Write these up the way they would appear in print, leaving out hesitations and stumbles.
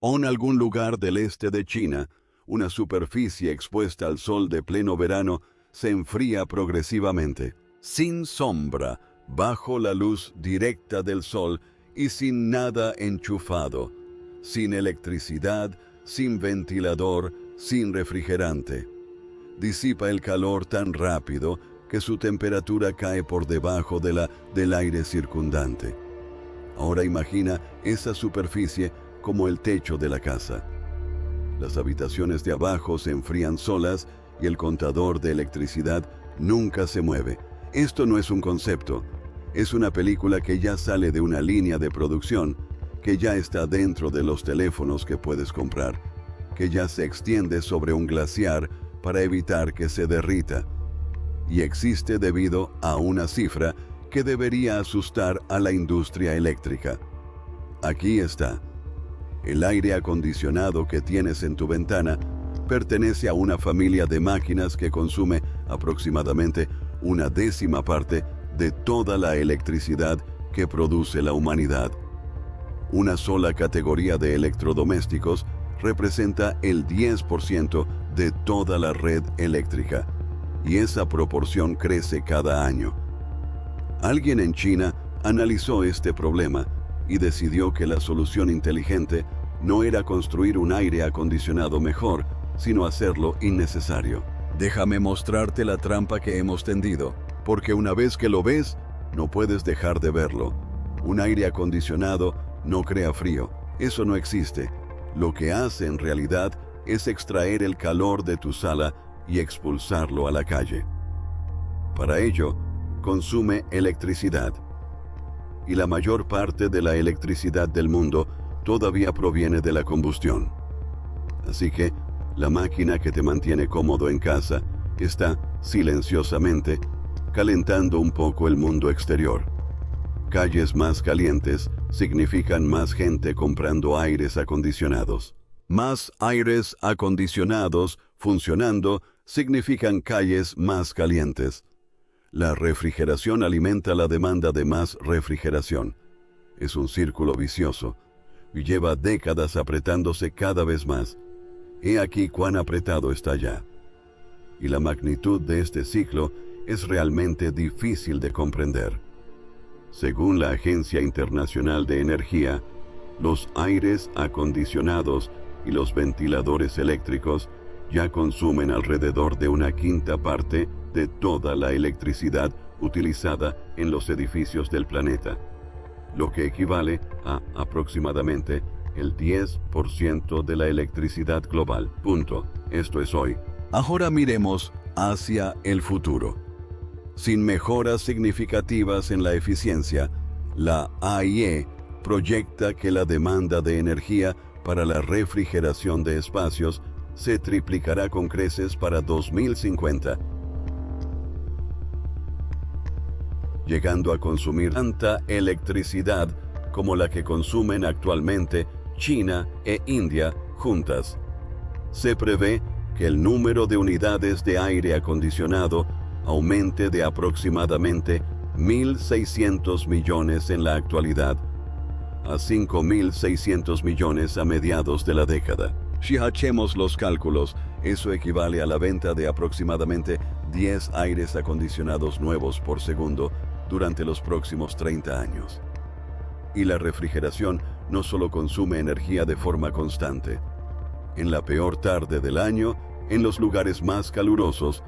O en algún lugar del este de China, una superficie expuesta al sol de pleno verano se enfría progresivamente, sin sombra, bajo la luz directa del sol y sin nada enchufado, sin electricidad, sin ventilador, sin refrigerante. Disipa el calor tan rápido que su temperatura cae por debajo del aire circundante. Ahora imagina esa superficie como el techo de la casa. Las habitaciones de abajo se enfrían solas y el contador de electricidad nunca se mueve. Esto no es un concepto, es una película que ya sale de una línea de producción, que ya está dentro de los teléfonos que puedes comprar, que ya se extiende sobre un glaciar para evitar que se derrita. Y existe debido a una cifra que debería asustar a la industria eléctrica. Aquí está. El aire acondicionado que tienes en tu ventana pertenece a una familia de máquinas que consume aproximadamente 1/10 parte de toda la electricidad que produce la humanidad. Una sola categoría de electrodomésticos representa el 10% de toda la red eléctrica, y esa proporción crece cada año. Alguien en China analizó este problema y decidió que la solución inteligente no era construir un aire acondicionado mejor, sino hacerlo innecesario. Déjame mostrarte la trampa que hemos tendido, porque una vez que lo ves, no puedes dejar de verlo. Un aire acondicionado no crea frío, eso no existe. Lo que hace en realidad es extraer el calor de tu sala y expulsarlo a la calle. Para ello, consume electricidad. Y la mayor parte de la electricidad del mundo todavía proviene de la combustión. Así que, la máquina que te mantiene cómodo en casa está, silenciosamente, calentando un poco el mundo exterior. Calles más calientes significan más gente comprando aires acondicionados. Más aires acondicionados funcionando significan calles más calientes. La refrigeración alimenta la demanda de más refrigeración. Es un círculo vicioso y lleva décadas apretándose cada vez más. He aquí cuán apretado está ya. Y la magnitud de este ciclo es realmente difícil de comprender. Según la Agencia Internacional de Energía, los aires acondicionados y los ventiladores eléctricos ya consumen alrededor de 1/5 parte de toda la electricidad utilizada en los edificios del planeta, lo que equivale a aproximadamente el 10% de la electricidad global. Punto. Esto es hoy. Ahora miremos hacia el futuro. Sin mejoras significativas en la eficiencia, la AIE proyecta que la demanda de energía para la refrigeración de espacios se triplicará con creces para 2050, llegando a consumir tanta electricidad como la que consumen actualmente China e India juntas. Se prevé que el número de unidades de aire acondicionado aumente de aproximadamente 1.600 millones en la actualidad a 5.600 millones a mediados de la década. Si hacemos los cálculos, eso equivale a la venta de aproximadamente 10 aires acondicionados nuevos por segundo durante los próximos 30 años. Y la refrigeración no solo consume energía de forma constante. En la peor tarde del año, en los lugares más calurosos,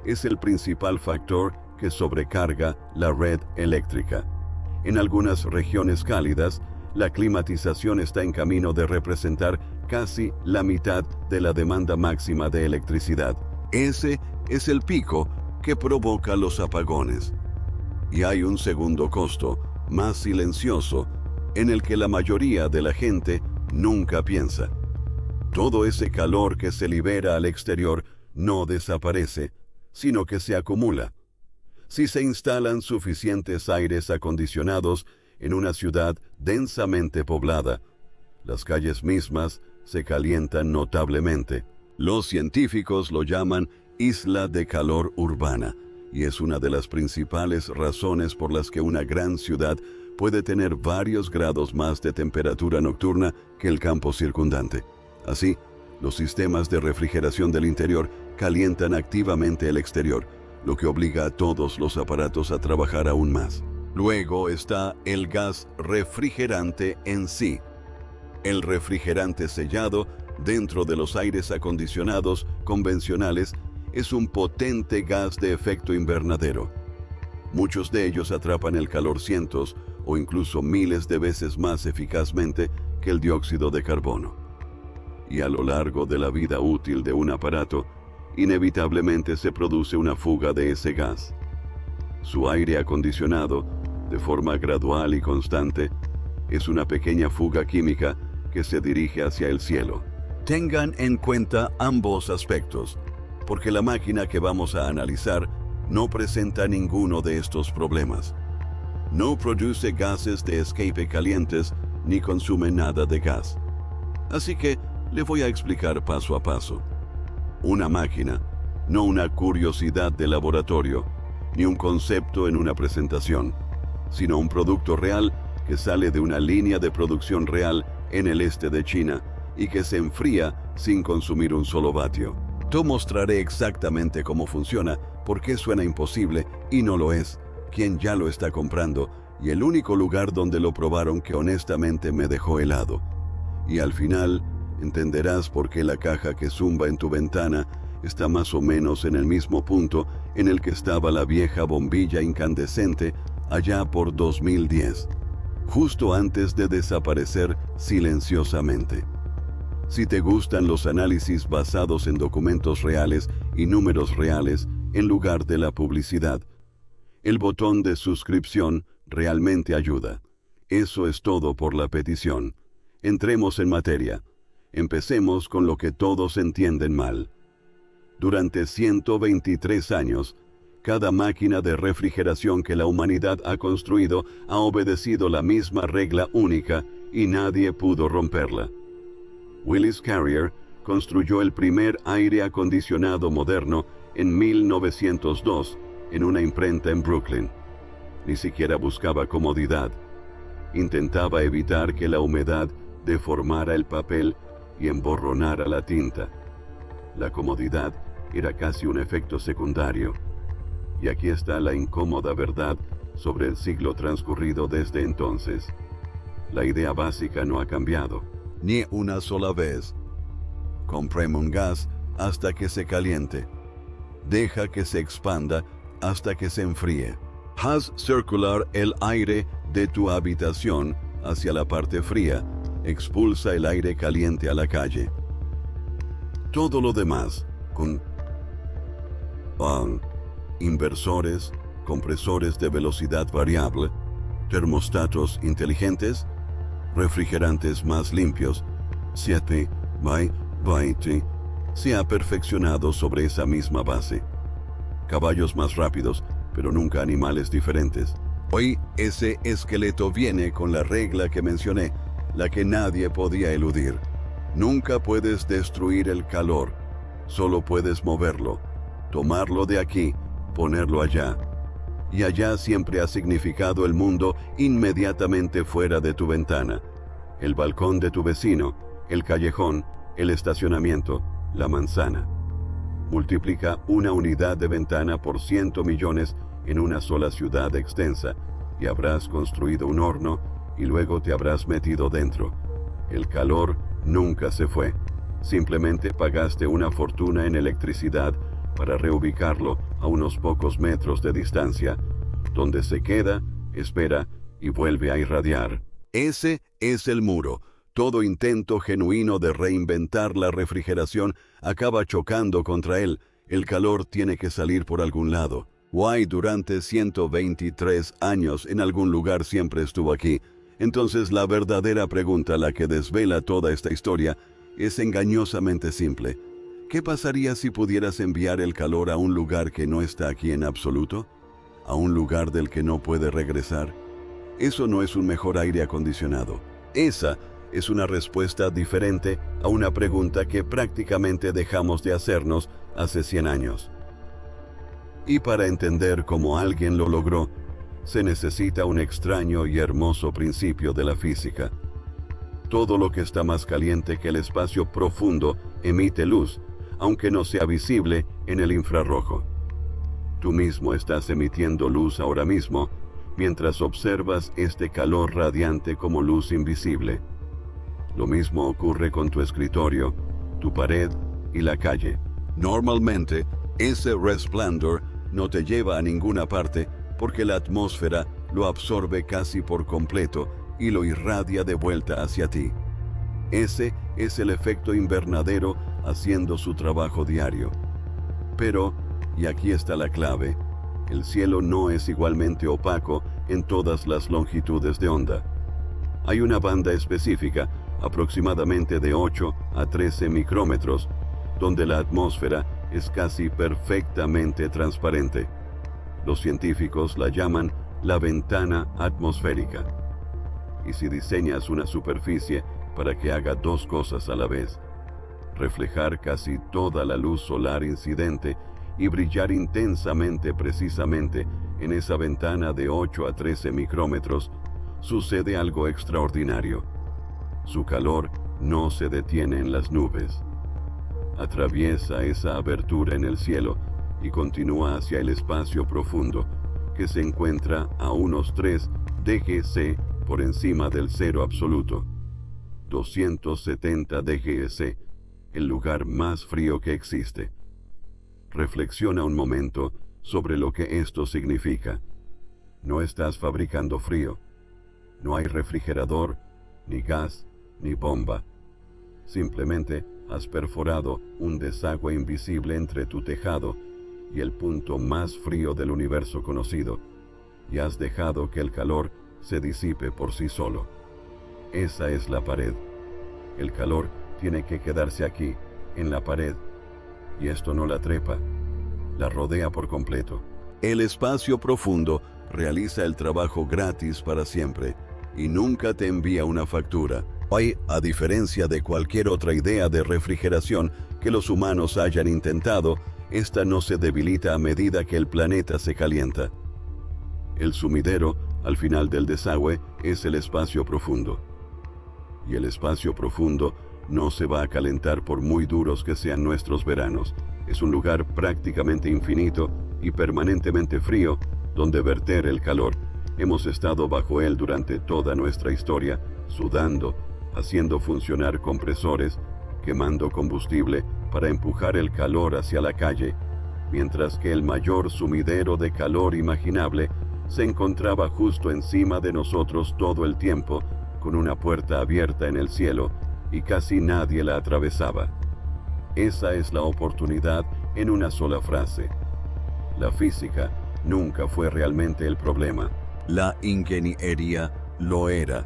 es el principal factor que sobrecarga la red eléctrica. En algunas regiones cálidas, la climatización está en camino de representar casi la mitad de la demanda máxima de electricidad. Ese es el pico que provoca los apagones. Y hay un segundo costo, más silencioso, en el que la mayoría de la gente nunca piensa. Todo ese calor que se libera al exterior no desaparece, sino que se acumula. Si se instalan suficientes aires acondicionados en una ciudad densamente poblada, las calles mismas se calientan notablemente. Los científicos lo llaman isla de calor urbana, y es una de las principales razones por las que una gran ciudad puede tener varios grados más de temperatura nocturna que el campo circundante. Así, los sistemas de refrigeración del interior calientan activamente el exterior, lo que obliga a todos los aparatos a trabajar aún más. Luego está el gas refrigerante en sí. El refrigerante sellado dentro de los aires acondicionados convencionales es un potente gas de efecto invernadero. Muchos de ellos atrapan el calor cientos o incluso miles de veces más eficazmente que el dióxido de carbono. Y a lo largo de la vida útil de un aparato, inevitablemente se produce una fuga de ese gas. Su aire acondicionado, de forma gradual y constante, es una pequeña fuga química que se dirige hacia el cielo. Tengan en cuenta ambos aspectos, porque la máquina que vamos a analizar no presenta ninguno de estos problemas. No produce gases de escape calientes ni consume nada de gas. Así que le voy a explicar paso a paso. Una máquina, no una curiosidad de laboratorio, ni un concepto en una presentación, sino un producto real que sale de una línea de producción real en el este de China y que se enfría sin consumir un solo vatio. Te mostraré exactamente cómo funciona, por qué suena imposible y no lo es, quién ya lo está comprando y el único lugar donde lo probaron que honestamente me dejó helado. Y al final entenderás por qué la caja que zumba en tu ventana está más o menos en el mismo punto en el que estaba la vieja bombilla incandescente allá por 2010, justo antes de desaparecer silenciosamente. Si te gustan los análisis basados en documentos reales y números reales en lugar de la publicidad, el botón de suscripción realmente ayuda. Eso es todo por la petición. Entremos en materia. Empecemos con lo que todos entienden mal. Durante 123 años, cada máquina de refrigeración que la humanidad ha construido ha obedecido la misma regla única y nadie pudo romperla. Willis Carrier construyó el primer aire acondicionado moderno en 1902 en una imprenta en Brooklyn. Ni siquiera buscaba comodidad. Intentaba evitar que la humedad deformara el papel y emborronara la tinta. La comodidad era casi un efecto secundario. Y aquí está la incómoda verdad sobre el siglo transcurrido desde entonces. La idea básica no ha cambiado, ni una sola vez. Comprime un gas hasta que se caliente. Deja que se expanda hasta que se enfríe. Haz circular el aire de tu habitación hacia la parte fría. Expulsa el aire caliente a la calle. Todo lo demás, con inversores, compresores de velocidad variable, termostatos inteligentes, refrigerantes más limpios, 7 by 20, se ha perfeccionado sobre esa misma base. Caballos más rápidos, pero nunca animales diferentes. Hoy ese esqueleto viene con la regla que mencioné, la que nadie podía eludir. Nunca puedes destruir el calor, solo puedes moverlo, tomarlo de aquí, ponerlo allá. Y allá siempre ha significado el mundo inmediatamente fuera de tu ventana. El balcón de tu vecino, el callejón, el estacionamiento, la manzana. Multiplica una unidad de ventana por 100 millones en una sola ciudad extensa y habrás construido un horno y luego te habrás metido dentro. El calor nunca se fue. Simplemente pagaste una fortuna en electricidad para reubicarlo a unos pocos metros de distancia, donde se queda, espera y vuelve a irradiar. Ese es el muro. Todo intento genuino de reinventar la refrigeración acaba chocando contra él. El calor tiene que salir por algún lado. Why durante 123 años en algún lugar siempre estuvo aquí. Entonces la verdadera pregunta, la que desvela toda esta historia, es engañosamente simple. ¿Qué pasaría si pudieras enviar el calor a un lugar que no está aquí en absoluto? ¿A un lugar del que no puede regresar? Eso no es un mejor aire acondicionado. Esa es una respuesta diferente a una pregunta que prácticamente dejamos de hacernos hace 100 años. Y para entender cómo alguien lo logró, se necesita un extraño y hermoso principio de la física. Todo lo que está más caliente que el espacio profundo emite luz, aunque no sea visible en el infrarrojo. Tú mismo estás emitiendo luz ahora mismo, mientras observas este calor radiante como luz invisible. Lo mismo ocurre con tu escritorio, tu pared y la calle. Normalmente, ese resplandor no te lleva a ninguna parte porque la atmósfera lo absorbe casi por completo y lo irradia de vuelta hacia ti. Ese es el efecto invernadero haciendo su trabajo diario. Pero, y aquí está la clave, el cielo no es igualmente opaco en todas las longitudes de onda. Hay una banda específica, aproximadamente de 8 a 13 micrómetros, donde la atmósfera es casi perfectamente transparente. Los científicos la llaman la ventana atmosférica. Y si diseñas una superficie para que haga dos cosas a la vez, reflejar casi toda la luz solar incidente y brillar intensamente precisamente en esa ventana de 8 a 13 micrómetros, sucede algo extraordinario. Su calor no se detiene en las nubes. Atraviesa esa abertura en el cielo y continúa hacia el espacio profundo, que se encuentra a unos 3 DGC por encima del cero absoluto. 270 DGC, el lugar más frío que existe. Reflexiona un momento sobre lo que esto significa. No estás fabricando frío. No hay refrigerador, ni gas, ni bomba. Simplemente has perforado un desagüe invisible entre tu tejado y el punto más frío del universo conocido, y has dejado que el calor se disipe por sí solo. Esa es la pared. El calor tiene que quedarse aquí, en la pared, y esto no la trepa, la rodea por completo. El espacio profundo realiza el trabajo gratis para siempre y nunca te envía una factura. Hoy, a diferencia de cualquier otra idea de refrigeración que los humanos hayan intentado, esta no se debilita a medida que el planeta se calienta. El sumidero, al final del desagüe, es el espacio profundo. Y el espacio profundo no se va a calentar por muy duros que sean nuestros veranos. Es un lugar prácticamente infinito y permanentemente frío, donde verter el calor. Hemos estado bajo él durante toda nuestra historia, sudando, haciendo funcionar compresores, quemando combustible para empujar el calor hacia la calle, mientras que el mayor sumidero de calor imaginable se encontraba justo encima de nosotros todo el tiempo, con una puerta abierta en el cielo, y casi nadie la atravesaba. Esa es la oportunidad en una sola frase. La física nunca fue realmente el problema. La ingeniería lo era.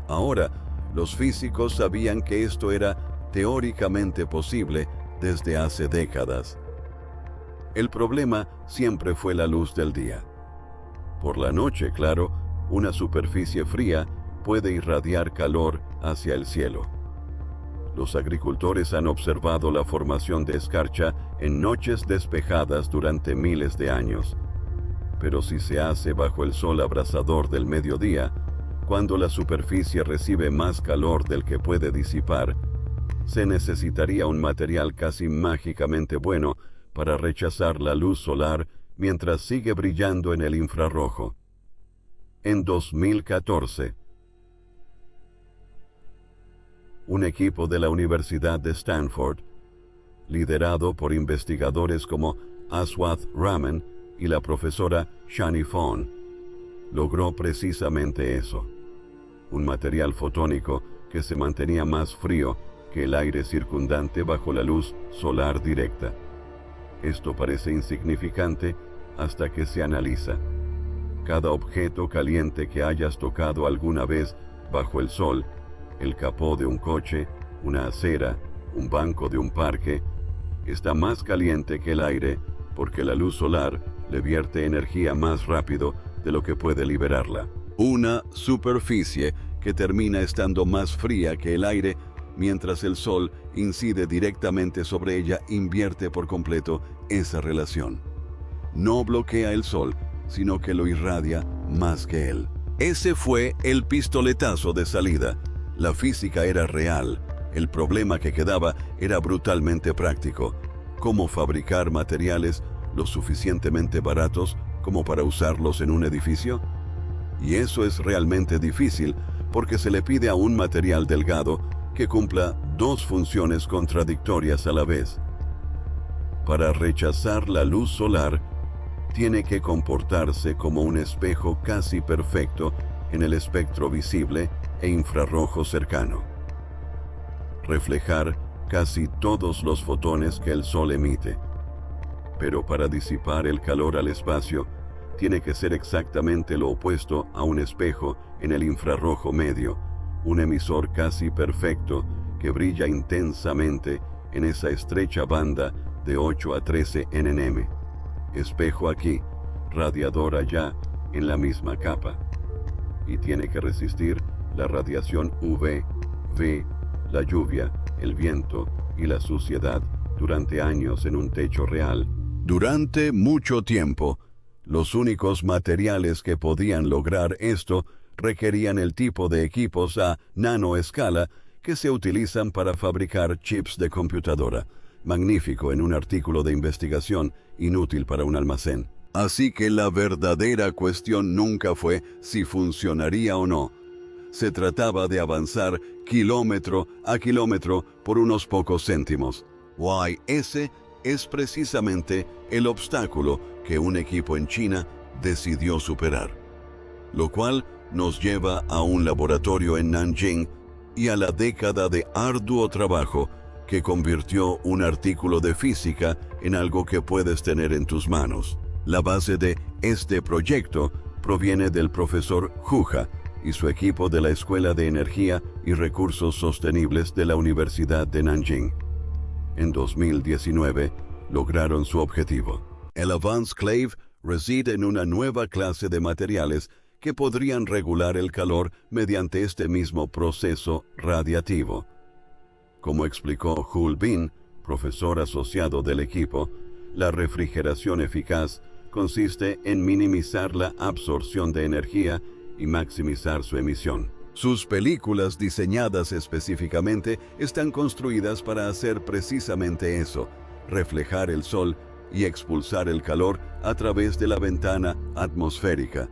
Ahora, los físicos sabían que esto era teóricamente posible desde hace décadas. El problema siempre fue la luz del día. Por la noche, claro, una superficie fría puede irradiar calor hacia el cielo. Los agricultores han observado la formación de escarcha en noches despejadas durante miles de años. Pero si se hace bajo el sol abrasador del mediodía, cuando la superficie recibe más calor del que puede disipar, se necesitaría un material casi mágicamente bueno para rechazar la luz solar mientras sigue brillando en el infrarrojo. En 2014, un equipo de la Universidad de Stanford, liderado por investigadores como Aswath Raman y la profesora Shani Fon, logró precisamente eso: un material fotónico que se mantenía más frío que el aire circundante bajo la luz solar directa. Esto parece insignificante hasta que se analiza. Cada objeto caliente que hayas tocado alguna vez bajo el sol, el capó de un coche, una acera, un banco de un parque, está más caliente que el aire porque la luz solar le vierte energía más rápido de lo que puede liberarla. Una superficie que termina estando más fría que el aire mientras el sol incide directamente sobre ella invierte por completo esa relación. No bloquea el sol, sino que lo irradia más que él. Ese fue el pistoletazo de salida. La física era real. El problema que quedaba era brutalmente práctico. ¿Cómo fabricar materiales lo suficientemente baratos como para usarlos en un edificio? Y eso es realmente difícil porque se le pide a un material delgado que cumpla dos funciones contradictorias a la vez. Para rechazar la luz solar, tiene que comportarse como un espejo casi perfecto en el espectro visible e infrarrojo cercano. Reflejar casi todos los fotones que el Sol emite. Pero para disipar el calor al espacio, tiene que ser exactamente lo opuesto a un espejo en el infrarrojo medio, un emisor casi perfecto que brilla intensamente en esa estrecha banda de 8 a 13 nm. Espejo aquí, radiador allá, en la misma capa. Y tiene que resistir la radiación UV, V, la lluvia, el viento y la suciedad durante años en un techo real. Durante mucho tiempo, los únicos materiales que podían lograr esto requerían el tipo de equipos a nanoescala que se utilizan para fabricar chips de computadora. Magnífico en un artículo de investigación, inútil para un almacén. Así que la verdadera cuestión nunca fue si funcionaría o no. Se trataba de avanzar kilómetro a kilómetro por unos pocos céntimos. Ese es precisamente el obstáculo que un equipo en China decidió superar. Lo cual nos lleva a un laboratorio en Nanjing y a la década de arduo trabajo que convirtió un artículo de física en algo que puedes tener en tus manos. La base de este proyecto proviene del profesor Huja y su equipo de la Escuela de Energía y Recursos Sostenibles de la Universidad de Nanjing. En 2019, lograron su objetivo. El Avance-Clave reside en una nueva clase de materiales que podrían regular el calor mediante este mismo proceso radiativo. Como explicó Hul Bin, profesor asociado del equipo, la refrigeración eficaz consiste en minimizar la absorción de energía y maximizar su emisión. Sus películas diseñadas específicamente están construidas para hacer precisamente eso, reflejar el sol y expulsar el calor a través de la ventana atmosférica.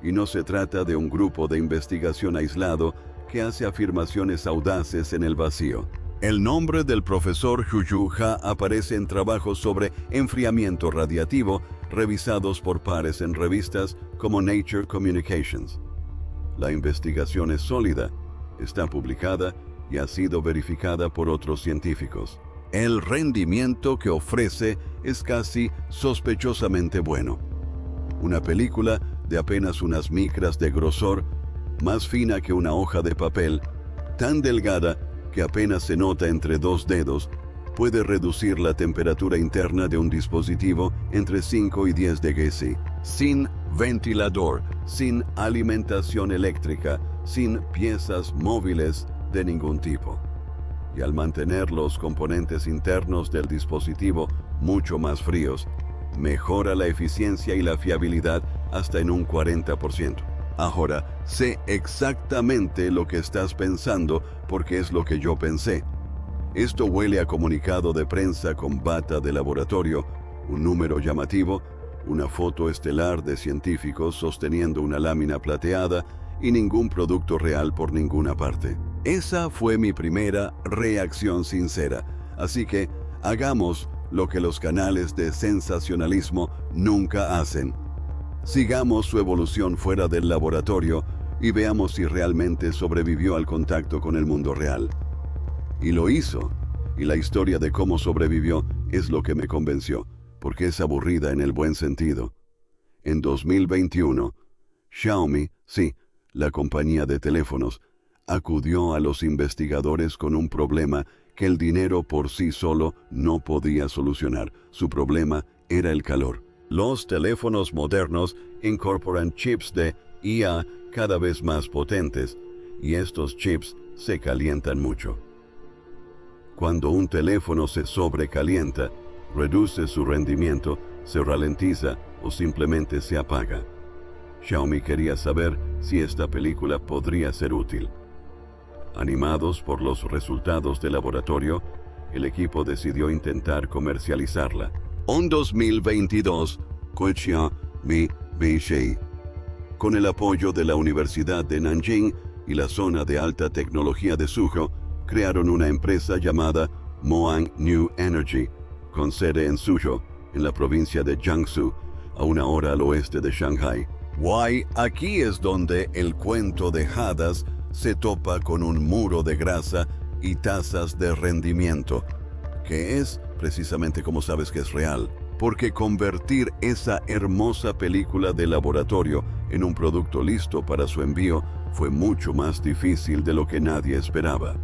Y no se trata de un grupo de investigación aislado que hace afirmaciones audaces en el vacío. El nombre del profesor Huju Ha aparece en trabajos sobre enfriamiento radiativo revisados por pares en revistas como Nature Communications. La investigación es sólida, está publicada y ha sido verificada por otros científicos. El rendimiento que ofrece es casi sospechosamente bueno. Una película de apenas unas micras de grosor, más fina que una hoja de papel, tan delgada que apenas se nota entre dos dedos, puede reducir la temperatura interna de un dispositivo entre 5 y 10 degrees C, sin ventilador, sin alimentación eléctrica, sin piezas móviles de ningún tipo. Y al mantener los componentes internos del dispositivo mucho más fríos, mejora la eficiencia y la fiabilidad hasta en un 40%. Ahora, sé exactamente lo que estás pensando porque es lo que yo pensé. Esto huele a comunicado de prensa con bata de laboratorio, un número llamativo, una foto estelar de científicos sosteniendo una lámina plateada y ningún producto real por ninguna parte. Esa fue mi primera reacción sincera, así que hagamos lo que los canales de sensacionalismo nunca hacen. Sigamos su evolución fuera del laboratorio y veamos si realmente sobrevivió al contacto con el mundo real. Y lo hizo, y la historia de cómo sobrevivió es lo que me convenció, porque es aburrida en el buen sentido. En 2021, Xiaomi, sí, la compañía de teléfonos, acudió a los investigadores con un problema que el dinero por sí solo no podía solucionar. Su problema era el calor. Los teléfonos modernos incorporan chips de IA cada vez más potentes, y estos chips se calientan mucho. Cuando un teléfono se sobrecalienta, reduce su rendimiento, se ralentiza o simplemente se apaga. Xiaomi quería saber si esta película podría ser útil. Animados por los resultados del laboratorio, el equipo decidió intentar comercializarla. En 2022, con el apoyo de la Universidad de Nanjing y la zona de alta tecnología de Suzhou, crearon una empresa llamada Moang New Energy, con sede en Suzhou, en la provincia de Jiangsu, a 1 hora al oeste de Shanghai. Aquí es donde el cuento de hadas se topa con un muro de grasa y tasas de rendimiento, que es precisamente como sabes que es real, porque convertir esa hermosa película de laboratorio en un producto listo para su envío fue mucho más difícil de lo que nadie esperaba.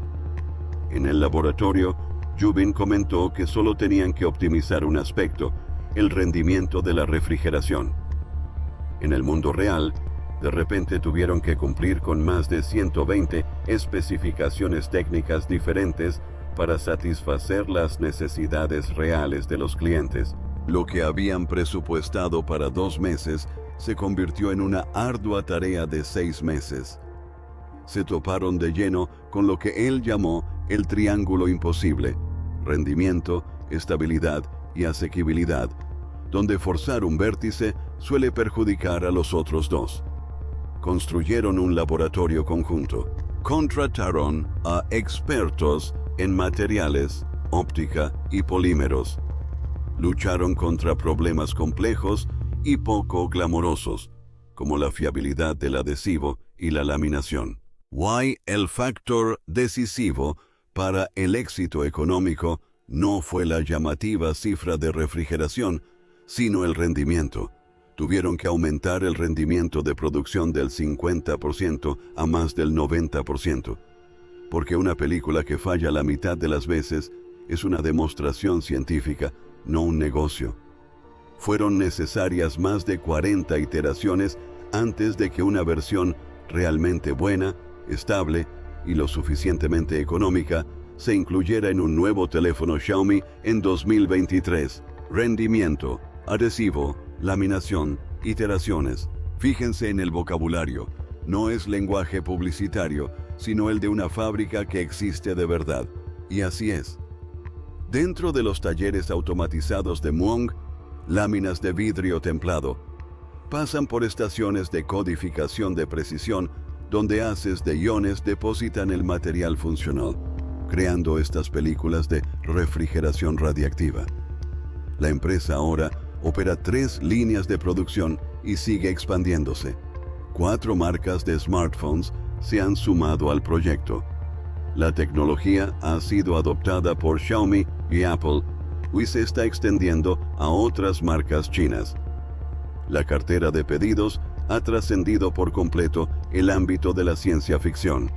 En el laboratorio, Jubin comentó que solo tenían que optimizar un aspecto, el rendimiento de la refrigeración. En el mundo real, de repente tuvieron que cumplir con más de 120 especificaciones técnicas diferentes para satisfacer las necesidades reales de los clientes. Lo que habían presupuestado para 2 meses se convirtió en una ardua tarea de 6 meses. Se toparon de lleno con lo que él llamó el triángulo imposible: rendimiento, estabilidad y asequibilidad, donde forzar un vértice suele perjudicar a los otros 2. Construyeron un laboratorio conjunto. Contrataron a expertos en materiales, óptica y polímeros. Lucharon contra problemas complejos y poco glamorosos, como la fiabilidad del adhesivo y la laminación. El factor decisivo para el éxito económico no fue la llamativa cifra de refrigeración, sino el rendimiento. Tuvieron que aumentar el rendimiento de producción del 50% a más del 90%, porque una película que falla la mitad de las veces es una demostración científica, no un negocio. Fueron necesarias más de 40 iteraciones antes de que una versión realmente buena, estable y lo suficientemente económica se incluyera en un nuevo teléfono Xiaomi en 2023. Rendimiento, adhesivo, laminación, iteraciones. Fíjense en el vocabulario. No es lenguaje publicitario, sino el de una fábrica que existe de verdad. Y así es. Dentro de los talleres automatizados de Moang, láminas de vidrio templado pasan por estaciones de codificación de precisión donde haces de iones depositan el material funcional, creando estas películas de refrigeración radiactiva. La empresa ahora opera 3 líneas de producción y sigue expandiéndose. 4 marcas de smartphones se han sumado al proyecto. La tecnología ha sido adoptada por Xiaomi y Apple y se está extendiendo a otras marcas chinas. La cartera de pedidos ha trascendido por completo el ámbito de la ciencia ficción.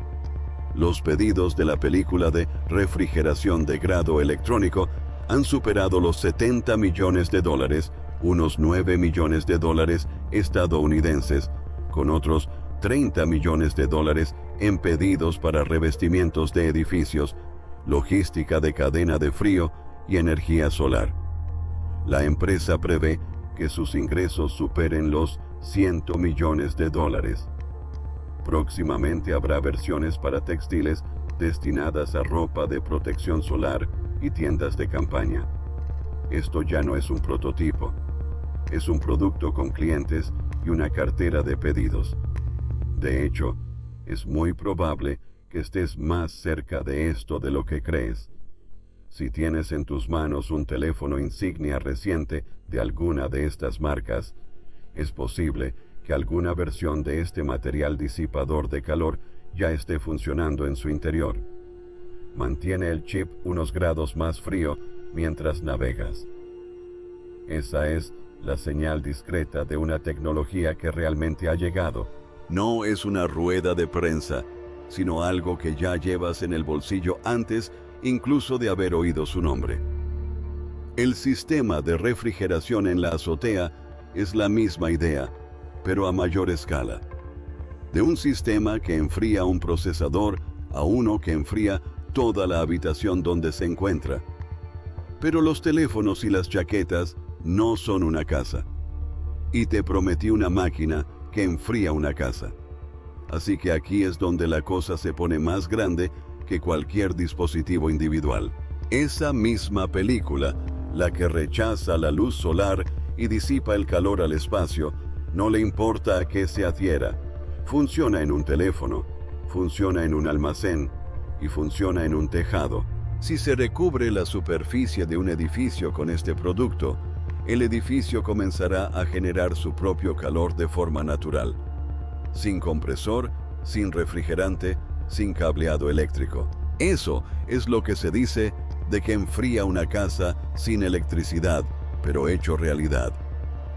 Los pedidos de la película de refrigeración de grado electrónico han superado los $70 millones, unos $9 millones estadounidenses, con otros $30 millones en pedidos para revestimientos de edificios, logística de cadena de frío y energía solar. La empresa prevé que sus ingresos superen los $100 millones. Próximamente habrá versiones para textiles destinadas a ropa de protección solar y tiendas de campaña. Esto ya no es un prototipo, es un producto con clientes y una cartera de pedidos. De hecho, es muy probable que estés más cerca de esto de lo que crees. Si tienes en tus manos un teléfono insignia reciente de alguna de estas marcas, es posible que alguna versión de este material disipador de calor ya esté funcionando en su interior. Mantiene el chip unos grados más frío mientras navegas. Esa es la señal discreta de una tecnología que realmente ha llegado. No es una rueda de prensa, sino algo que ya llevas en el bolsillo antes incluso de haber oído su nombre. El sistema de refrigeración en la azotea es la misma idea, pero a mayor escala. De un sistema que enfría un procesador a uno que enfría toda la habitación donde se encuentra. Pero los teléfonos y las chaquetas no son una casa. Y te prometí una máquina que enfría una casa. Así que aquí es donde la cosa se pone más grande que cualquier dispositivo individual. Esa misma película, la que rechaza la luz solar y disipa el calor al espacio, no le importa a qué se adhiera. Funciona en un teléfono, funciona en un almacén y funciona en un tejado. Si se recubre la superficie de un edificio con este producto, el edificio comenzará a generar su propio calor de forma natural, sin compresor, sin refrigerante, sin cableado eléctrico. Eso es lo que se dice de que enfría una casa sin electricidad, pero hecho realidad.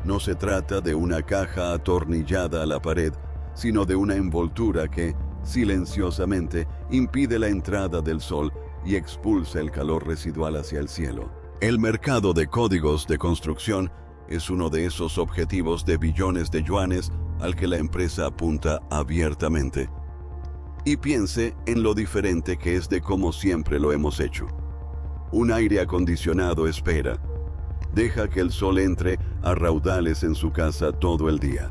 No se trata de una caja atornillada a la pared, sino de una envoltura que, silenciosamente, impide la entrada del sol y expulsa el calor residual hacia el cielo. El mercado de códigos de construcción es uno de esos objetivos de billones de yuanes al que la empresa apunta abiertamente. Y piense en lo diferente que es de cómo siempre lo hemos hecho. Un aire acondicionado espera. Deja que el sol entre a raudales en su casa todo el día.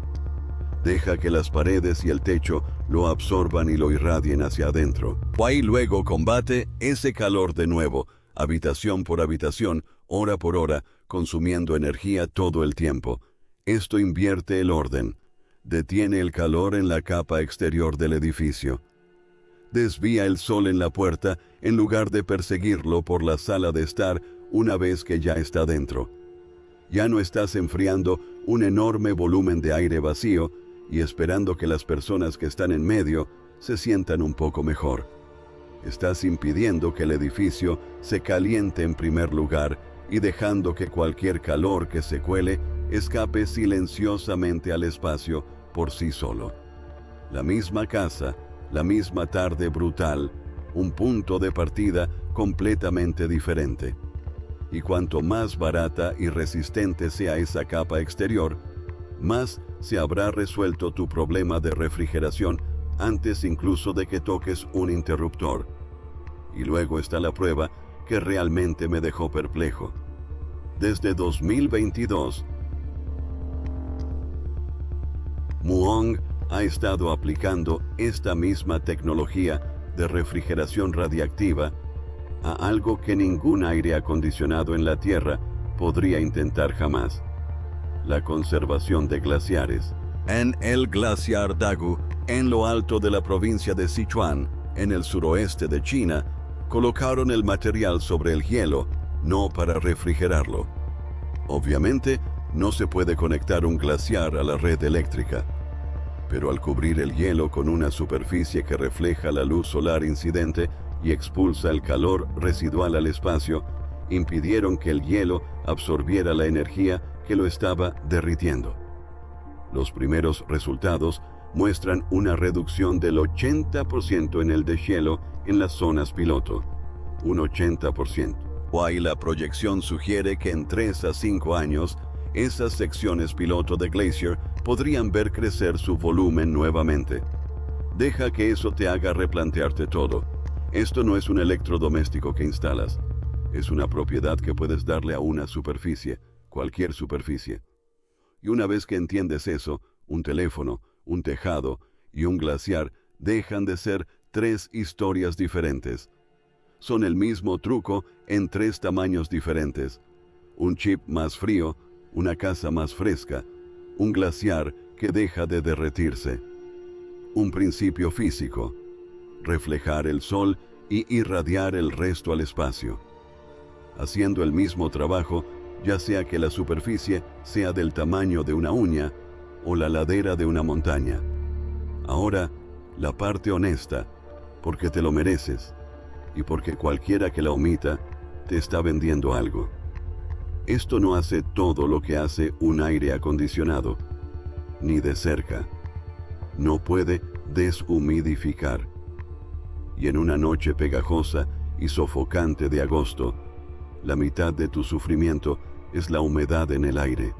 Deja que las paredes y el techo lo absorban y lo irradien hacia adentro. Y luego combate ese calor de nuevo, habitación por habitación, hora por hora, consumiendo energía todo el tiempo. Esto invierte el orden. Detiene el calor en la capa exterior del edificio. Desvía el sol en la puerta en lugar de perseguirlo por la sala de estar una vez que ya está dentro. Ya no estás enfriando un enorme volumen de aire vacío y esperando que las personas que están en medio se sientan un poco mejor. Estás impidiendo que el edificio se caliente en primer lugar y dejando que cualquier calor que se cuele escape silenciosamente al espacio por sí solo. La misma casa, la misma tarde brutal, un punto de partida completamente diferente. Y cuanto más barata y resistente sea esa capa exterior, más se habrá resuelto tu problema de refrigeración antes incluso de que toques un interruptor. Y luego está la prueba que realmente me dejó perplejo. Desde 2022, Muong ha estado aplicando esta misma tecnología de refrigeración radiactiva a algo que ningún aire acondicionado en la Tierra podría intentar jamás: la conservación de glaciares. En el glaciar Dagu, en lo alto de la provincia de Sichuan, en el suroeste de China, colocaron el material sobre el hielo, no para refrigerarlo. Obviamente, no se puede conectar un glaciar a la red eléctrica, pero al cubrir el hielo con una superficie que refleja la luz solar incidente y expulsa el calor residual al espacio, impidieron que el hielo absorbiera la energía que lo estaba derritiendo. Los primeros resultados muestran una reducción del 80% en el deshielo en las zonas piloto. Un 80%. Y la proyección sugiere que en 3 a 5 años, esas secciones piloto de Glacier podrían ver crecer su volumen nuevamente. Deja que eso te haga replantearte todo. Esto no es un electrodoméstico que instalas. Es una propiedad que puedes darle a una superficie, cualquier superficie. Y una vez que entiendes eso, un teléfono, un tejado y un glaciar dejan de ser 3 historias diferentes. Son el mismo truco en 3 tamaños diferentes. Un chip más frío, una casa más fresca, un glaciar que deja de derretirse. Un principio físico: reflejar el sol y irradiar el resto al espacio. Haciendo el mismo trabajo, ya sea que la superficie sea del tamaño de una uña o la ladera de una montaña. Ahora, la parte honesta, porque te lo mereces y porque cualquiera que la omita te está vendiendo algo. Esto no hace todo lo que hace un aire acondicionado, ni de cerca. No puede deshumidificar. Y en una noche pegajosa y sofocante de agosto, la mitad de tu sufrimiento es la humedad en el aire.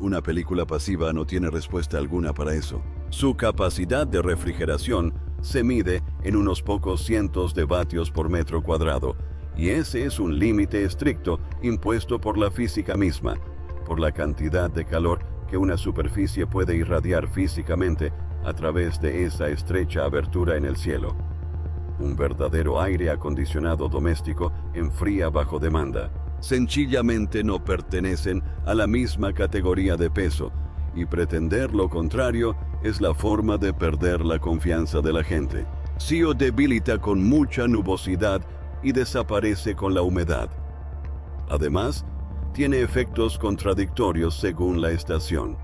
Una película pasiva no tiene respuesta alguna para eso. Su capacidad de refrigeración se mide en unos pocos cientos de vatios por metro cuadrado, y ese es un límite estricto impuesto por la física misma, por la cantidad de calor que una superficie puede irradiar físicamente a través de esa estrecha abertura en el cielo. Un verdadero aire acondicionado doméstico enfría bajo demanda. Sencillamente no pertenecen a la misma categoría de peso, y pretender lo contrario es la forma de perder la confianza de la gente. Sio debilita con mucha nubosidad y desaparece con la humedad. Además, tiene efectos contradictorios según la estación.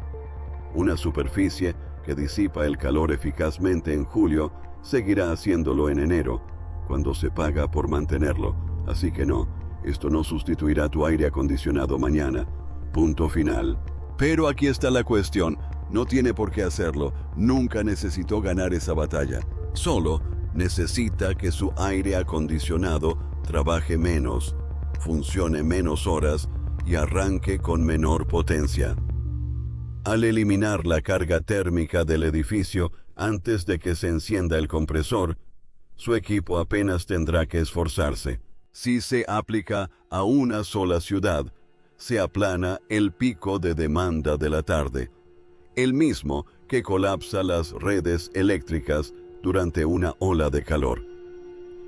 Una superficie que disipa el calor eficazmente en julio seguirá haciéndolo en enero, cuando se paga por mantenerlo. Así que no, esto no sustituirá tu aire acondicionado mañana. Punto final. Pero aquí está la cuestión, no tiene por qué hacerlo, nunca necesitó ganar esa batalla. Solo necesita que su aire acondicionado trabaje menos, funcione menos horas y arranque con menor potencia. Al eliminar la carga térmica del edificio antes de que se encienda el compresor, su equipo apenas tendrá que esforzarse. Si se aplica a una sola ciudad, se aplana el pico de demanda de la tarde, el mismo que colapsa las redes eléctricas durante una ola de calor.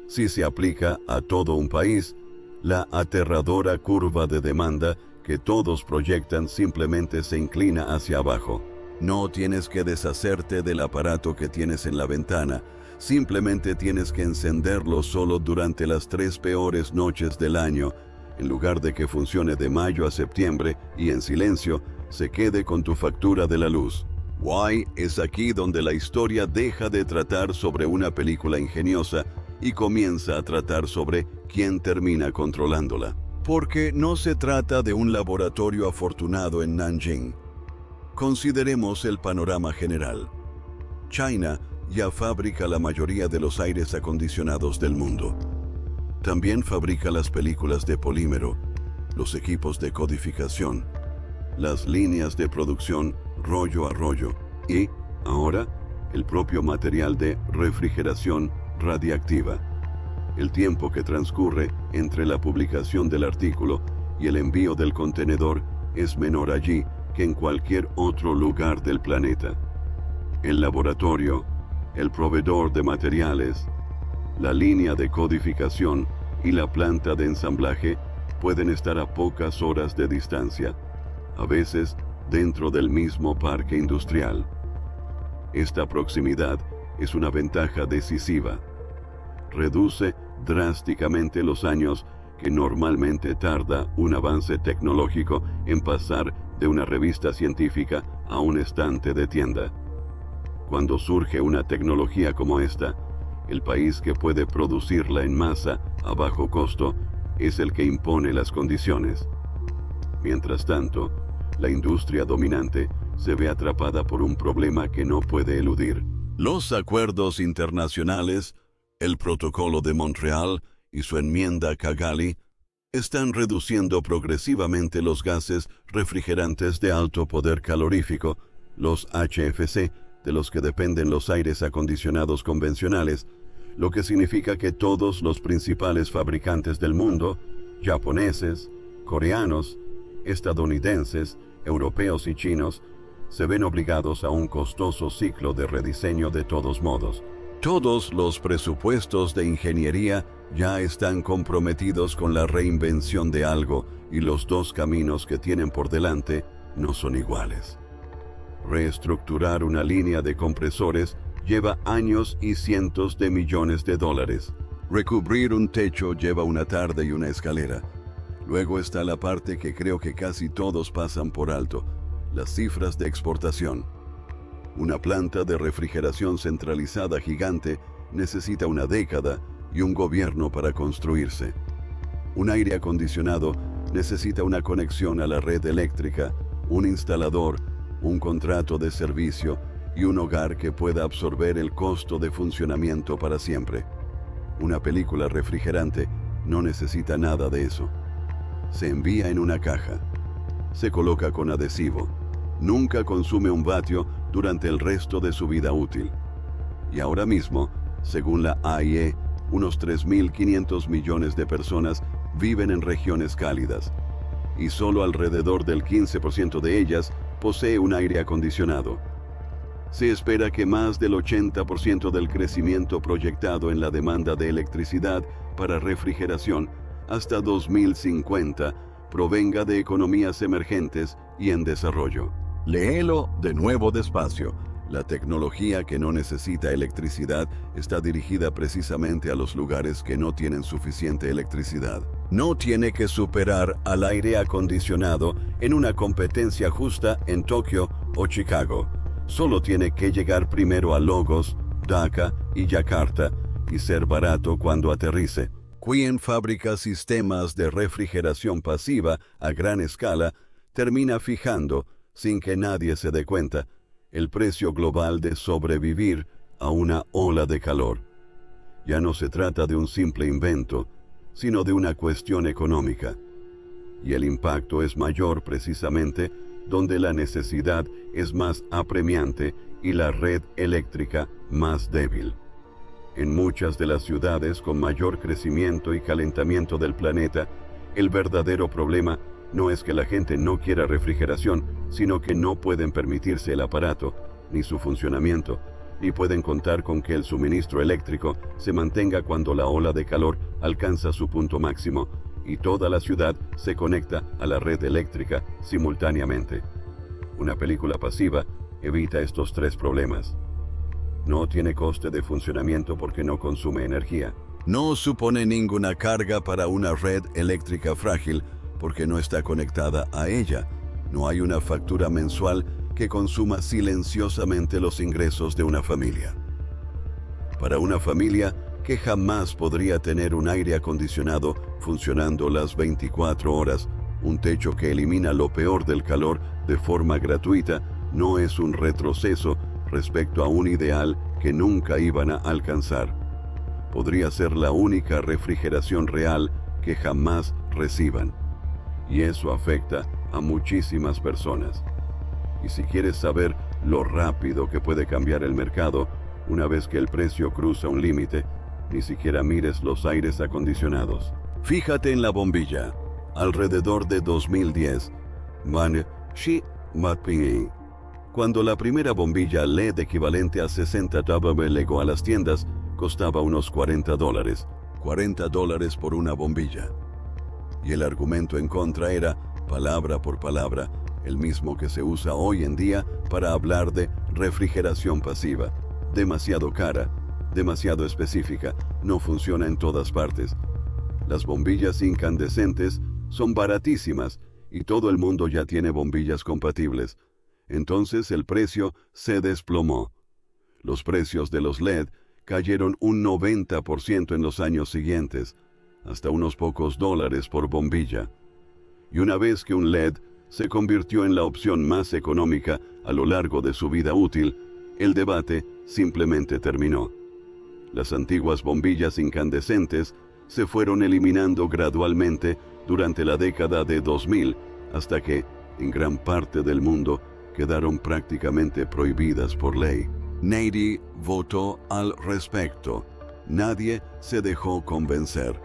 Si se aplica a todo un país, la aterradora curva de demanda que todos proyectan simplemente se inclina hacia abajo. No tienes que deshacerte del aparato que tienes en la ventana, simplemente tienes que encenderlo solo durante las 3 peores noches del año, en lugar de que funcione de mayo a septiembre y en silencio se quede con tu factura de la luz. Why es aquí donde la historia deja de tratar sobre una película ingeniosa y comienza a tratar sobre quién termina controlándola. Porque no se trata de un laboratorio afortunado en Nanjing. Consideremos el panorama general. China ya fabrica la mayoría de los aires acondicionados del mundo. También fabrica las películas de polímero, los equipos de codificación, las líneas de producción rollo a rollo y, ahora, el propio material de refrigeración radiactiva. El tiempo que transcurre entre la publicación del artículo y el envío del contenedor es menor allí que en cualquier otro lugar del planeta. El laboratorio, el proveedor de materiales, la línea de codificación y la planta de ensamblaje pueden estar a pocas horas de distancia, a veces dentro del mismo parque industrial. Esta proximidad es una ventaja decisiva. Reduce drásticamente los años que normalmente tarda un avance tecnológico en pasar de una revista científica a un estante de tienda. Cuando surge una tecnología como esta, el país que puede producirla en masa a bajo costo es el que impone las condiciones. Mientras tanto, la industria dominante se ve atrapada por un problema que no puede eludir. Los acuerdos internacionales, el Protocolo de Montreal y su enmienda Kigali están reduciendo progresivamente los gases refrigerantes de alto poder calorífico, los HFC, de los que dependen los aires acondicionados convencionales, lo que significa que todos los principales fabricantes del mundo, japoneses, coreanos, estadounidenses, europeos y chinos, se ven obligados a un costoso ciclo de rediseño de todos modos. Todos los presupuestos de ingeniería ya están comprometidos con la reinvención de algo y los dos caminos que tienen por delante no son iguales. Reestructurar una línea de compresores lleva años y cientos de millones de dólares. Recubrir un techo lleva una tarde y una escalera. Luego está la parte que creo que casi todos pasan por alto, las cifras de exportación. Una planta de refrigeración centralizada gigante necesita una década y un gobierno para construirse. Un aire acondicionado necesita una conexión a la red eléctrica, un instalador, un contrato de servicio y un hogar que pueda absorber el costo de funcionamiento para siempre. Una película refrigerante no necesita nada de eso. Se envía en una caja. Se coloca con adhesivo. Nunca consume un vatio durante el resto de su vida útil. Y ahora mismo, según la AIE, unos 3.500 millones de personas viven en regiones cálidas, y solo alrededor del 15% de ellas posee un aire acondicionado. Se espera que más del 80% del crecimiento proyectado en la demanda de electricidad para refrigeración hasta 2050 provenga de economías emergentes y en desarrollo. Léelo de nuevo despacio. La tecnología que no necesita electricidad está dirigida precisamente a los lugares que no tienen suficiente electricidad. No tiene que superar al aire acondicionado en una competencia justa en Tokio o Chicago. Solo tiene que llegar primero a Lagos, Dhaka y Yakarta y ser barato cuando aterrice. Quien fabrica sistemas de refrigeración pasiva a gran escala termina fijando, sin que nadie se dé cuenta, el precio global de sobrevivir a una ola de calor. Ya no se trata de un simple invento, sino de una cuestión económica. Y el impacto es mayor precisamente donde la necesidad es más apremiante y la red eléctrica más débil. En muchas de las ciudades con mayor crecimiento y calentamiento del planeta, el verdadero problema no es que la gente no quiera refrigeración, sino que no pueden permitirse el aparato, ni su funcionamiento, ni pueden contar con que el suministro eléctrico se mantenga cuando la ola de calor alcanza su punto máximo y toda la ciudad se conecta a la red eléctrica simultáneamente. Una película pasiva evita estos tres problemas. No tiene coste de funcionamiento porque no consume energía. No supone ninguna carga para una red eléctrica frágil porque no está conectada a ella. No hay una factura mensual que consuma silenciosamente los ingresos de una familia. Para una familia que jamás podría tener un aire acondicionado funcionando las 24 horas, un techo que elimina lo peor del calor de forma gratuita, no es un retroceso respecto a un ideal que nunca iban a alcanzar. Podría ser la única refrigeración real que jamás reciban. Y eso afecta a muchísimas personas. Y si quieres saber lo rápido que puede cambiar el mercado, una vez que el precio cruza un límite, ni siquiera mires los aires acondicionados. Fíjate en la bombilla. Alrededor de 2010, cuando la primera bombilla LED equivalente a 60 dólares llegó a las tiendas, costaba unos $40. $40 por una bombilla. Y el argumento en contra era, palabra por palabra, el mismo que se usa hoy en día para hablar de refrigeración pasiva. Demasiado cara, demasiado específica, no funciona en todas partes. Las bombillas incandescentes son baratísimas y todo el mundo ya tiene bombillas compatibles. Entonces el precio se desplomó. Los precios de los LED cayeron un 90% en los años siguientes, hasta unos pocos dólares por bombilla. Y una vez que un LED se convirtió en la opción más económica a lo largo de su vida útil, el debate simplemente terminó. Las antiguas bombillas incandescentes se fueron eliminando gradualmente durante la década de 2000 hasta que, en gran parte del mundo, quedaron prácticamente prohibidas por ley. Nadie votó al respecto. Nadie se dejó convencer.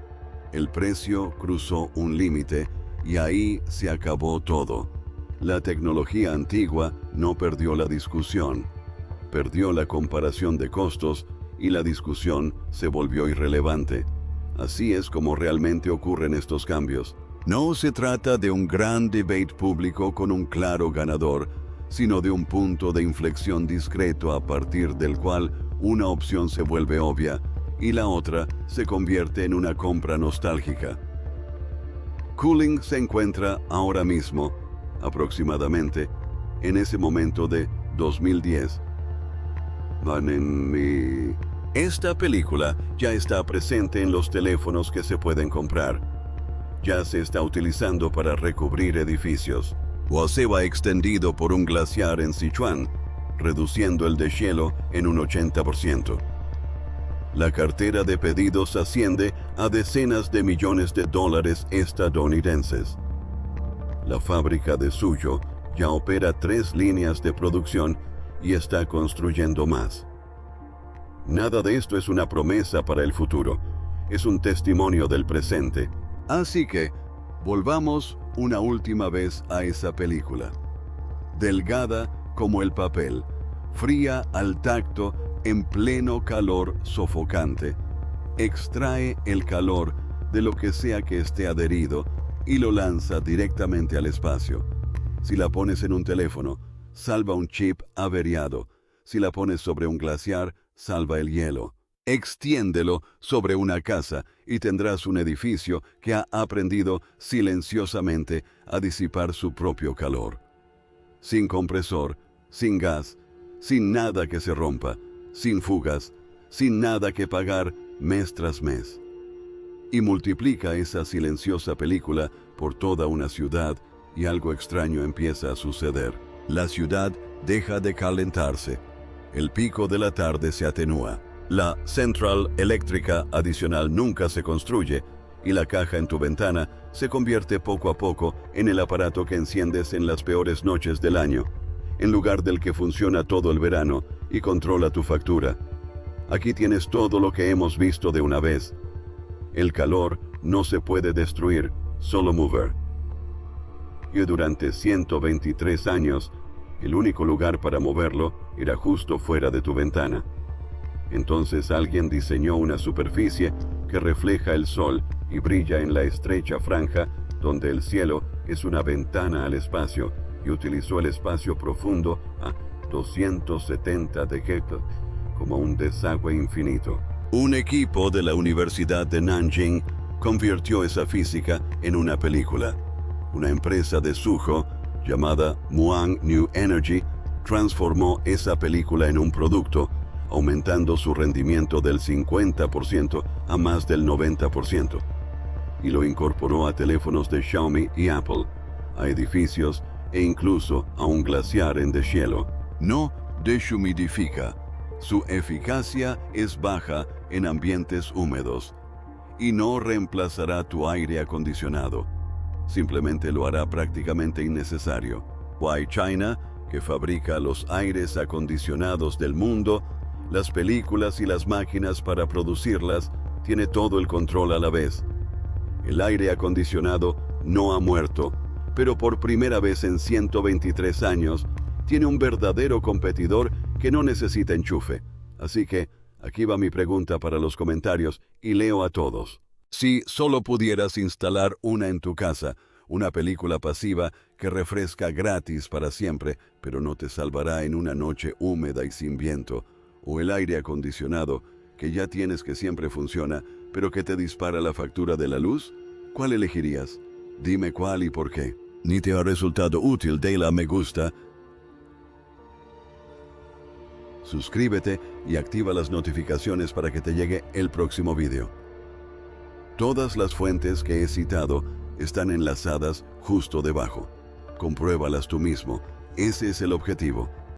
El precio cruzó un límite y ahí se acabó todo. La tecnología antigua no perdió la discusión. Perdió la comparación de costos y la discusión se volvió irrelevante. Así es como realmente ocurren estos cambios. No se trata de un gran debate público con un claro ganador, sino de un punto de inflexión discreto a partir del cual una opción se vuelve obvia y la otra se convierte en una compra nostálgica. Cooling se encuentra ahora mismo, aproximadamente, en ese momento de 2010. Esta película ya está presente en los teléfonos que se pueden comprar. Ya se está utilizando para recubrir edificios. O se va extendido por un glaciar en Sichuan, reduciendo el deshielo en un 80%. La cartera de pedidos asciende a decenas de millones de dólares estadounidenses. La fábrica de Suzhou ya opera 3 líneas de producción y está construyendo más. Nada de esto es una promesa para el futuro, es un testimonio del presente. Así que, volvamos una última vez a esa película. delgada como el papel, fría al tacto en pleno calor sofocante. Extrae el calor de lo que sea que esté adherido y lo lanza directamente al espacio. Si la pones en un teléfono, salva un chip averiado. Si la pones sobre un glaciar, salva el hielo. Extiéndelo sobre una casa y tendrás un edificio que ha aprendido silenciosamente a disipar su propio calor. Sin compresor, sin gas, sin nada que se rompa, sin fugas, sin nada que pagar mes tras mes. Y multiplica esa silenciosa película por toda una ciudad y algo extraño empieza a suceder. La ciudad deja de calentarse. El pico de la tarde se atenúa. La central eléctrica adicional nunca se construye y la caja en tu ventana se convierte poco a poco en el aparato que enciendes en las peores noches del año, en lugar del que funciona todo el verano y controla tu factura. Aquí tienes todo lo que hemos visto de una vez. El calor no se puede destruir, solo mover. Y durante 123 años, el único lugar para moverlo era justo fuera de tu ventana. Entonces alguien diseñó una superficie que refleja el sol y brilla en la estrecha franja donde el cielo es una ventana al espacio y utilizó el espacio profundo a 270 de Hector como un desagüe infinito. Un equipo de la Universidad de Nanjing convirtió esa física en una película. Una empresa de Suzhou llamada Muang New Energy transformó esa película en un producto, aumentando su rendimiento del 50% a más del 90%, y lo incorporó a teléfonos de Xiaomi y Apple, a edificios e incluso a un glaciar en deshielo. No deshumidifica. Su eficacia es baja en ambientes húmedos y no reemplazará tu aire acondicionado. Simplemente lo hará prácticamente innecesario. Huai China, que fabrica los aires acondicionados del mundo, las películas y las máquinas para producirlas, tiene todo el control a la vez. El aire acondicionado no ha muerto, pero por primera vez en 123 años, tiene un verdadero competidor que no necesita enchufe. Así que, aquí va mi pregunta para los comentarios y leo a todos. Si solo pudieras instalar una en tu casa, una película pasiva que refresca gratis para siempre, pero no te salvará en una noche húmeda y sin viento, o el aire acondicionado, que ya tienes que siempre funciona, pero que te dispara la factura de la luz, ¿cuál elegirías? Dime cuál y por qué. Ni te ha resultado útil, dale a me gusta, suscríbete y activa las notificaciones para que te llegue el próximo video. Todas las fuentes que he citado están enlazadas justo debajo. Compruébalas tú mismo. Ese es el objetivo.